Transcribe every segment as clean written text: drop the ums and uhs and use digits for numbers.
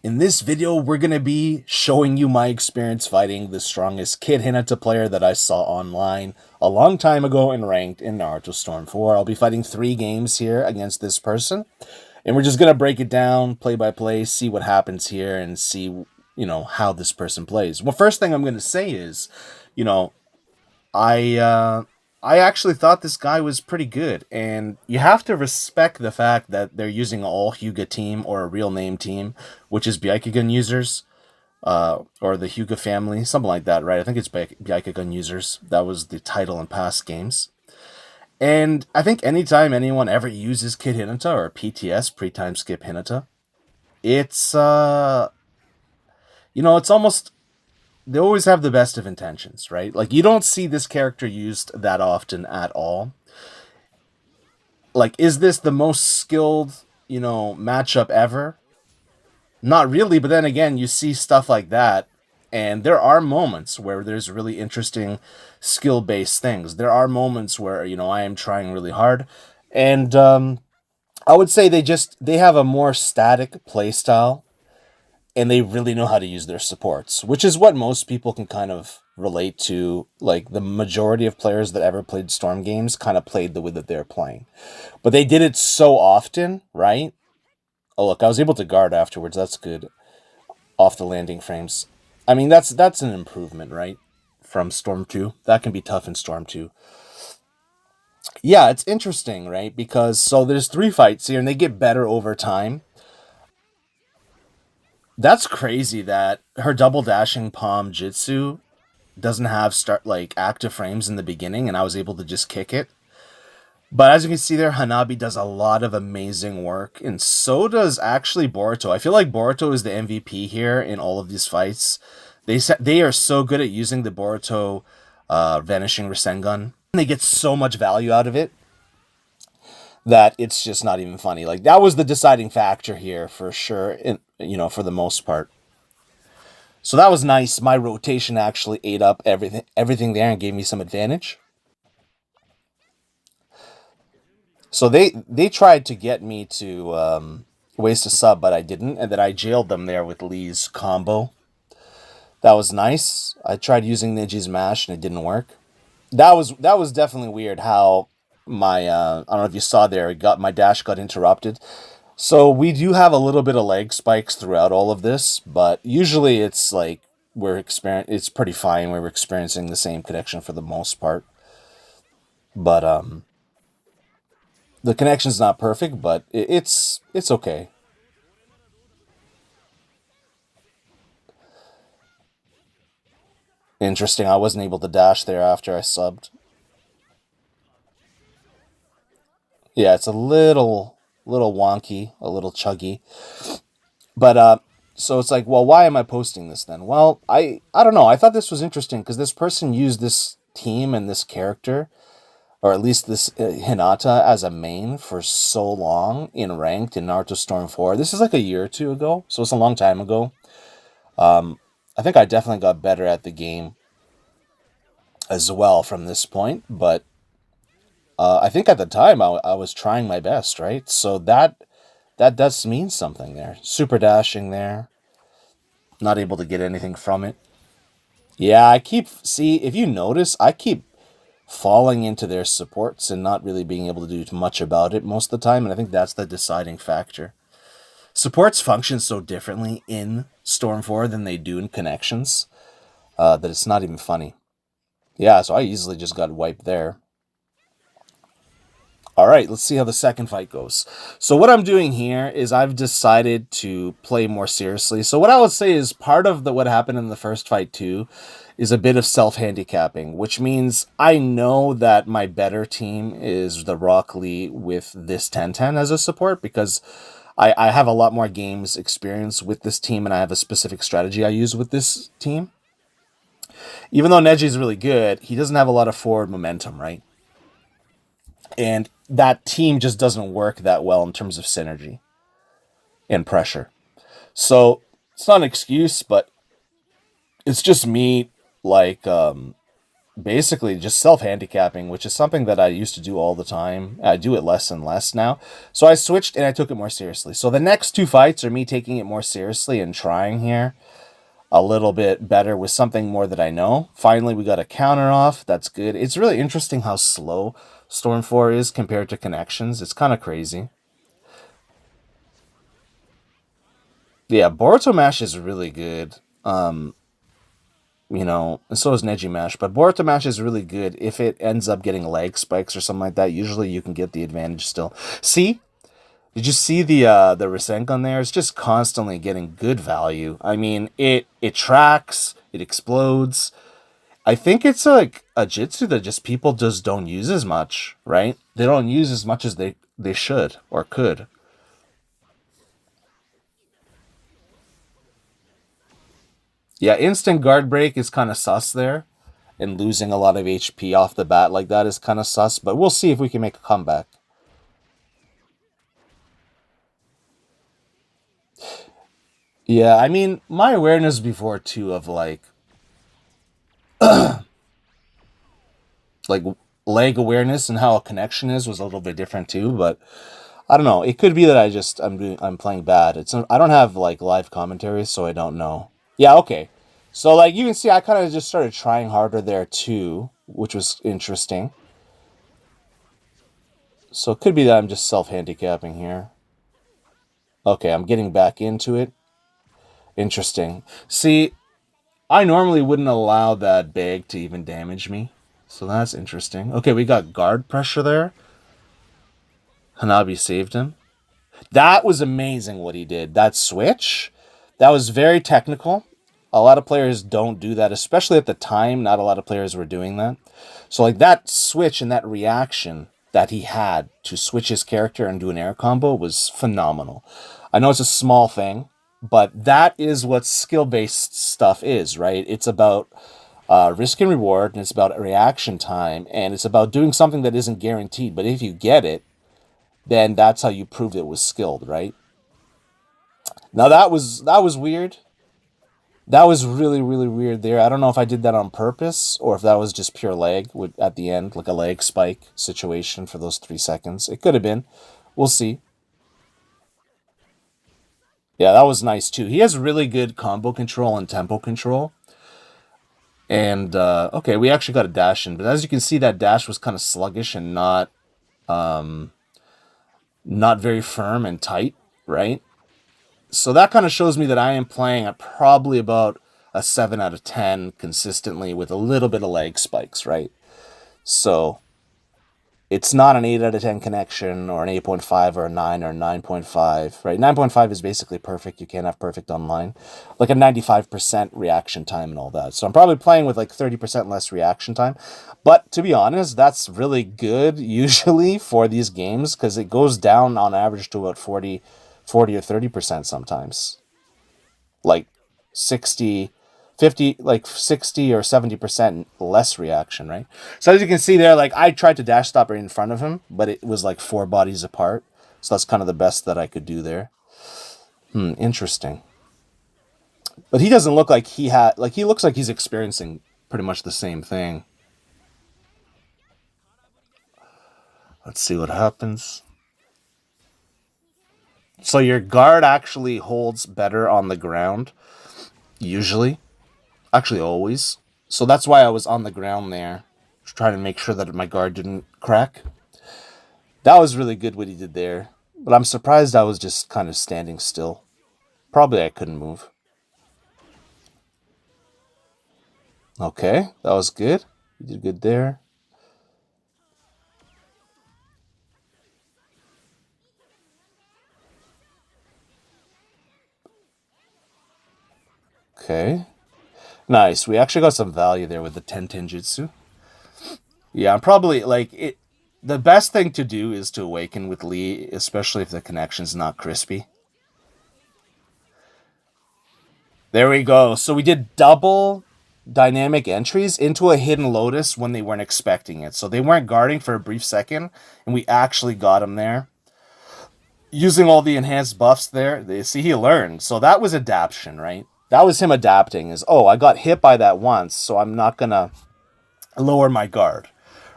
In this video, we're going to be showing you my experience fighting the strongest Kid Hinata player that I saw online a long time ago and ranked in Naruto Storm 4. I'll be fighting 3 games here against this person, and we're just going to break it down play by play, see what happens here, and see, how this person plays. Well, first thing I'm going to say is, you know, I I actually thought this guy was pretty good, and you have to respect the fact that they're using an all Hyuga team or a real name team, which is Byakugan users, or the Hyuga family, something like that, right? I think it's Byakugan users. That was the title in past games. And I think anytime anyone ever uses Kid Hinata or PTS, pre-time skip Hinata, it's it's almost they always have the best of intentions, right? Like you don't see this character used that often at all. Like, is this the most skilled, matchup ever? Not really, but then again, you see stuff like that, and there are moments where there's really interesting skill-based things. There are moments where, I am trying really hard, and I would say they have a more static play style, and they really know how to use their supports, which is what most people can kind of relate to. Like the majority of players that ever played Storm games kind of played the way that they're playing, but they did it so often, right? Oh look, I was able to guard afterwards. That's good. Off the landing frames. I mean, that's an improvement, right? From Storm 2. That can be tough in Storm 2. Yeah, it's interesting, right? Because so there's 3 fights here and they get better over time. That's crazy that her double dashing palm jutsu doesn't have start like active frames in the beginning, and I was able to just kick it. But as you can see there, Hanabi does a lot of amazing work, and so does actually Boruto. I feel like Boruto is the MVP here in all of these fights. They are so good at using the Boruto Vanishing Rasengan. They get so much value out of it that it's just not even funny. Like that was the deciding factor here for sure, for the most part. So that was nice. My rotation actually ate up everything there and gave me some advantage. So they tried to get me to waste a sub, but I didn't, and then I jailed them there with Lee's combo. That was nice. I tried using Niji's mash and it didn't work. That was definitely weird how my I don't know if you saw there, my dash got interrupted. So we do have a little bit of leg spikes throughout all of this, but usually it's like it's pretty fine. We're experiencing the same connection for the most part. But the connection's not perfect, but it's okay. Interesting. I wasn't able to dash there after I subbed. Yeah, it's a little wonky, a little chuggy. But so it's like, well, why am I posting this then? Well, I don't know. I thought this was interesting because this person used this team and this character, or at least this Hinata as a main for so long in ranked in Naruto Storm 4. This is like a year or two ago, so it's a long time ago. I think I definitely got better at the game as well from this point, but I think at the time I was trying my best, right? So that does mean something there. Super dashing there. Not able to get anything from it. Yeah, if you notice, I keep falling into their supports and not really being able to do much about it most of the time, and I think that's the deciding factor. Supports function so differently in Storm 4 than they do in Connections that it's not even funny. Yeah, so I easily just got wiped there. All right, let's see how the second fight goes. So what I'm doing here is I've decided to play more seriously. So what I would say is part of what happened in the first fight too is a bit of self-handicapping, which means I know that my better team is the Rock Lee with this Tenten as a support because I have a lot more games experience with this team and I have a specific strategy I use with this team. Even though Neji is really good, he doesn't have a lot of forward momentum, right? And that team just doesn't work that well in terms of synergy and pressure. So it's not an excuse, but it's just me like basically just self-handicapping, which is something that I used to do all the time. I do it less and less now. So I switched and I took it more seriously. So the next two fights are me taking it more seriously and trying here a little bit better with something more that I know. Finally, we got a counter off. That's good. It's really interesting how slow Storm 4 is compared to Connections. It's kind of crazy. Yeah, Boruto Mash is really good. And so is Neji Mash, but Boruto Mash is really good if it ends up getting leg spikes or something like that. Usually you can get the advantage still. See? Did you see the Rasengan there? It's just constantly getting good value. I mean, it tracks, it explodes. I think it's like a jitsu that just people just don't use as much, right? They don't use as much as they should or could. Yeah, instant guard break is kind of sus there, and losing a lot of HP off the bat like that is kind of sus, but we'll see if we can make a comeback. Yeah, I mean, my awareness before too of like leg awareness and how a connection is was a little bit different too, but I don't know. It could be that I'm playing bad. I don't have like live commentaries, so I don't know. Yeah, okay. So like you can see, I kind of just started trying harder there too, which was interesting. So it could be that I'm just self handicapping here. Okay, I'm getting back into it. Interesting. See, I normally wouldn't allow that bag to even damage me. So that's interesting. Okay, we got guard pressure there. Hanabi saved him. That was amazing what he did. That switch, that was very technical. A lot of players don't do that, especially at the time. Not a lot of players were doing that. So, like that switch and that reaction that he had to switch his character and do an air combo was phenomenal. I know it's a small thing, but that is what skill based stuff is, right? It's about risk and reward, and it's about reaction time, and it's about doing something that isn't guaranteed. But if you get it, then that's how you prove it was skilled, right? Now that was weird. That was really really weird there. I don't know if I did that on purpose or if that was just pure lag at the end, like a lag spike situation for those 3 seconds. It could have been. We'll see. Yeah, that was nice too. He has really good combo control and tempo control. And okay, we actually got a dash in, but as you can see, that dash was kind of sluggish and not very firm and tight, right? So that kind of shows me that I am playing at probably about a 7 out of 10 consistently with a little bit of leg spikes, right? So it's not an 8 out of 10 connection or an 8.5 or a 9 or a 9.5, right? 9.5 is basically perfect. You can't have perfect online. Like a 95% reaction time and all that. So I'm probably playing with like 30% less reaction time. But to be honest, that's really good usually for these games because it goes down on average to about 40 or 30% sometimes. Like 60, 50, like 60 or 70% less reaction, right? So as you can see there, like I tried to dash stop right in front of him, but it was like four bodies apart. So that's kind of the best that I could do there. Interesting. But he doesn't look like he looks like he's experiencing pretty much the same thing. Let's see what happens. So your guard actually holds better on the ground, usually. Actually, always. So that's why I was on the ground there, trying to make sure that my guard didn't crack. That was really good what he did there. But I'm surprised I was just kind of standing still. Probably I couldn't move. Okay, that was good. You did good there. Okay. Nice. We actually got some value there with the Tenten Jutsu. Yeah, I'm probably like it. The best thing to do is to awaken with Lee, especially if the connection's not crispy. There we go. So we did double dynamic entries into a hidden lotus when they weren't expecting it. So they weren't guarding for a brief second, and we actually got him there. Using all the enhanced buffs there, they see he learned. So that was adaptation, right? That was him adapting. Is oh, I got hit by that once, so I'm not gonna lower my guard,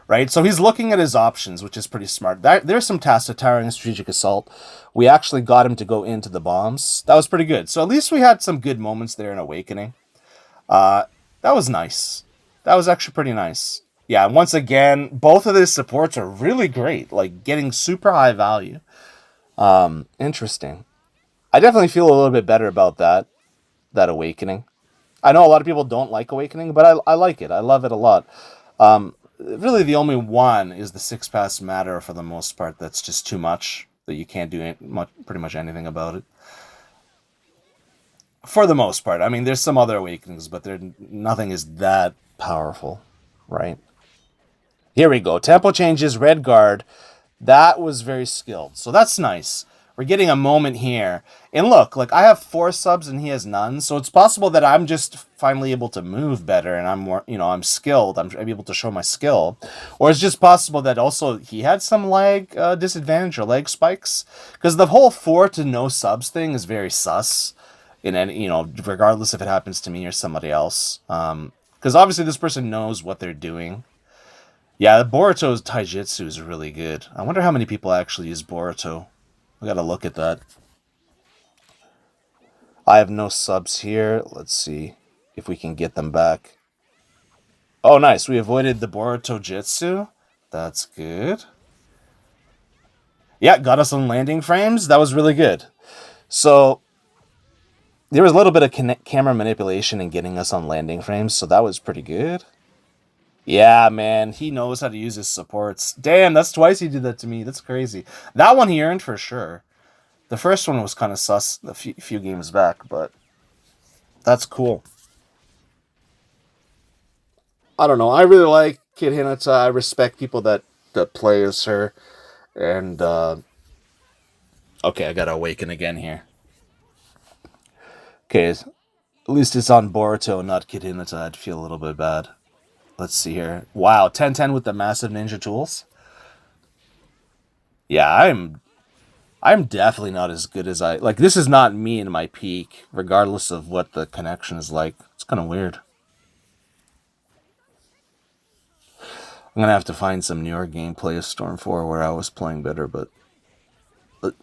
right? So he's looking at his options, which is pretty smart. There's some tasks, towering strategic assault. We actually got him to go into the bombs. That was pretty good. So at least we had some good moments there in Awakening. Uh, that was nice. That was actually pretty nice. Yeah, and once again, both of these supports are really great, like getting super high value. Interesting. I definitely feel a little bit better about that Awakening. I know a lot of people don't like Awakening, but I like it. I love it a lot. Really, the only one is the six pass matter for the most part. That's just too much that you can't do pretty much anything about it. For the most part, I mean, there's some other Awakenings, but nothing is that powerful, right? Here we go. Tempo changes, red guard. That was very skilled. So that's nice. We're getting a moment here. And look, like I have 4 subs and he has none. So it's possible that I'm just finally able to move better and I'm more, I'm skilled. I'm able to show my skill. Or it's just possible that also he had some lag disadvantage or lag spikes. Because the whole 4 to no subs thing is very sus. In any, regardless if it happens to me or somebody else. Because obviously this person knows what they're doing. Yeah, the Boruto's Taijutsu is really good. I wonder how many people actually use Boruto. We gotta look at that. I have no subs here. Let's see if we can get them back. Oh, nice. We avoided the Boruto Jitsu. That's good. Yeah, got us on landing frames. That was really good. So there was a little bit of camera manipulation in getting us on landing frames, so that was pretty good. Yeah, man, he knows how to use his supports. Damn, that's twice he did that to me. That's crazy. That one he earned for sure. The first one was kind of sus a few games back, but that's cool. I don't know. I really like Kid Hinata. I respect people that play as her. And okay, I gotta awaken again here. Okay, at least it's on Boruto, not Kid Hinata. I'd feel a little bit bad. Let's see here. Wow, 10-10 with the massive ninja tools. Yeah, I'm definitely not as good as I like. This is not me in my peak, regardless of what the connection is like. It's kind of weird. I'm gonna have to find some newer gameplay of Storm 4 where I was playing better, but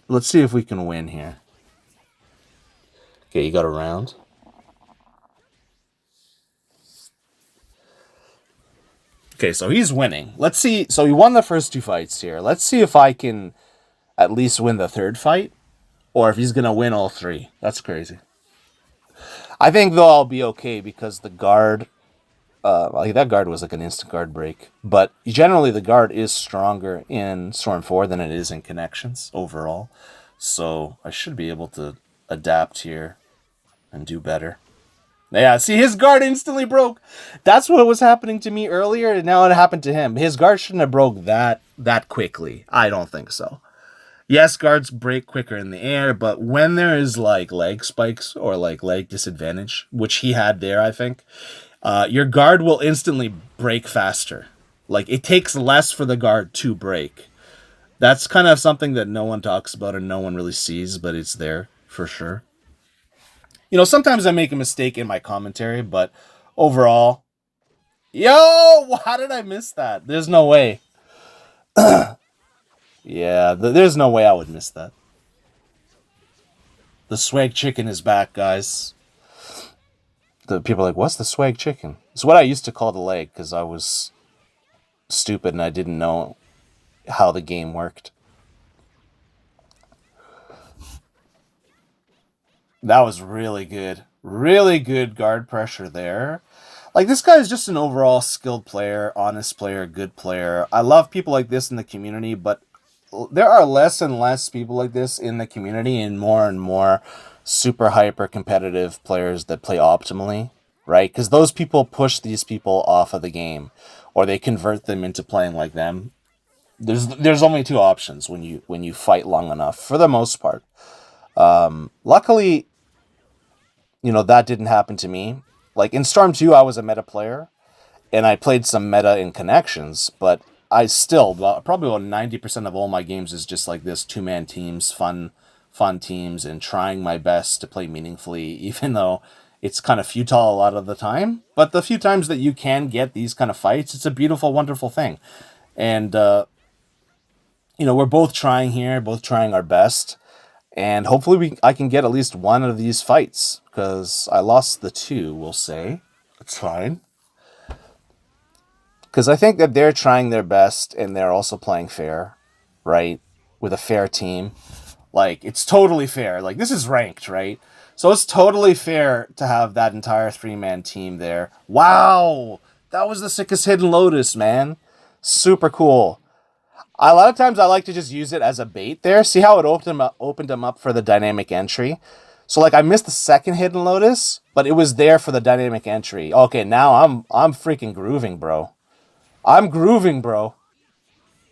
let's see if we can win here. Okay, you got a round. Okay, so he's winning. Let's see. So he won the first 2 fights here. Let's see if I can at least win the third fight, or if he's gonna win all 3. That's crazy. I think though I'll be okay because the guard, like that guard was like an instant guard break. But generally the guard is stronger in Storm 4 than it is in Connections overall. So I should be able to adapt here and do better. Yeah, see, his guard instantly broke. That's what was happening to me earlier, and now it happened to him. His guard shouldn't have broke that quickly. I don't think so. Yes, guards break quicker in the air, but when there is like leg spikes or like leg disadvantage, which he had there, I think, your guard will instantly break faster. Like it takes less for the guard to break. That's kind of something that no one talks about and no one really sees, but it's there for sure. Sometimes I make a mistake in my commentary, but overall, yo, how did I miss that? There's no way. Yeah, there's no way I would miss that. The swag chicken is back, guys. The people are like, what's the swag chicken? It's what I used to call the leg because I was stupid and I didn't know how the game worked. That was really good. Really good guard pressure there. Like, this guy is just an overall skilled player, honest player, good player. I love people like this in the community, but there are less and less people like this in the community and more super hyper competitive players that play optimally, right? Because those people push these people off of the game or they convert them into playing like them. There's only 2 options when you fight long enough, for the most part. Luckily, that didn't happen to me. Like in Storm 2, I was a meta player, and I played some meta in Connections, but I still, probably about 90% of all my games is just like this 2-man teams, fun teams, and trying my best to play meaningfully, even though It's kind of futile a lot of the time, but the few times that you can get these kind of fights, it's a beautiful, wonderful thing. And we're both trying here, both trying our best, and hopefully I can get at least one of these fights because I lost the two. We'll say it's fine because I think that they're trying their best and they're also playing fair, right? With a fair team. Like, it's totally fair. Like, this is ranked, right? So it's totally fair to have that entire three-man team there. Wow! That was the sickest Hidden Lotus, man. Super cool. A lot of times I like to just use it as a bait there. See how it opened them up for the dynamic entry? So like I missed the second Hidden Lotus, but it was there for the dynamic entry. Okay, now I'm freaking grooving, bro. I'm grooving, bro.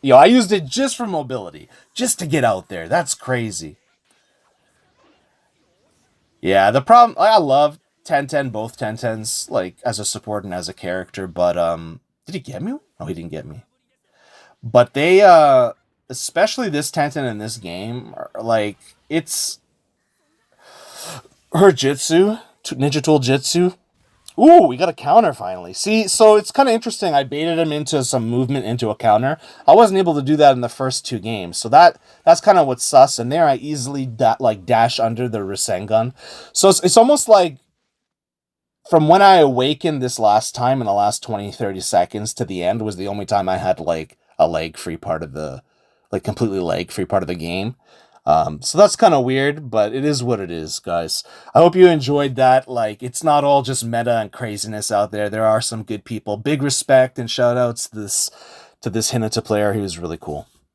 Yo, I used it just for mobility, just to get out there. That's crazy. Yeah, the problem I love 10-10, both 10-10s, like as a support and as a character, but did he get me? No, he didn't get me. But they especially this 10-10 in this game are like it's her jitsu, ninja tool jitsu. Ooh, we got a counter finally. See, so it's kind of interesting. I baited him into some movement into a counter. I wasn't able to do that in the first two games, so that's kind of what's sus. And there, I easily dash under the Rasengan. So it's almost like from when I awakened this last time in the last 20-30 seconds to the end was the only time I had like a lag free part of the like completely lag free part of the game. So that's kind of weird, but it is what it is, guys. I hope you enjoyed that. Like, it's not all just meta and craziness out there. There are some good people. Big respect and shout outs to this Hinata player. He was really cool.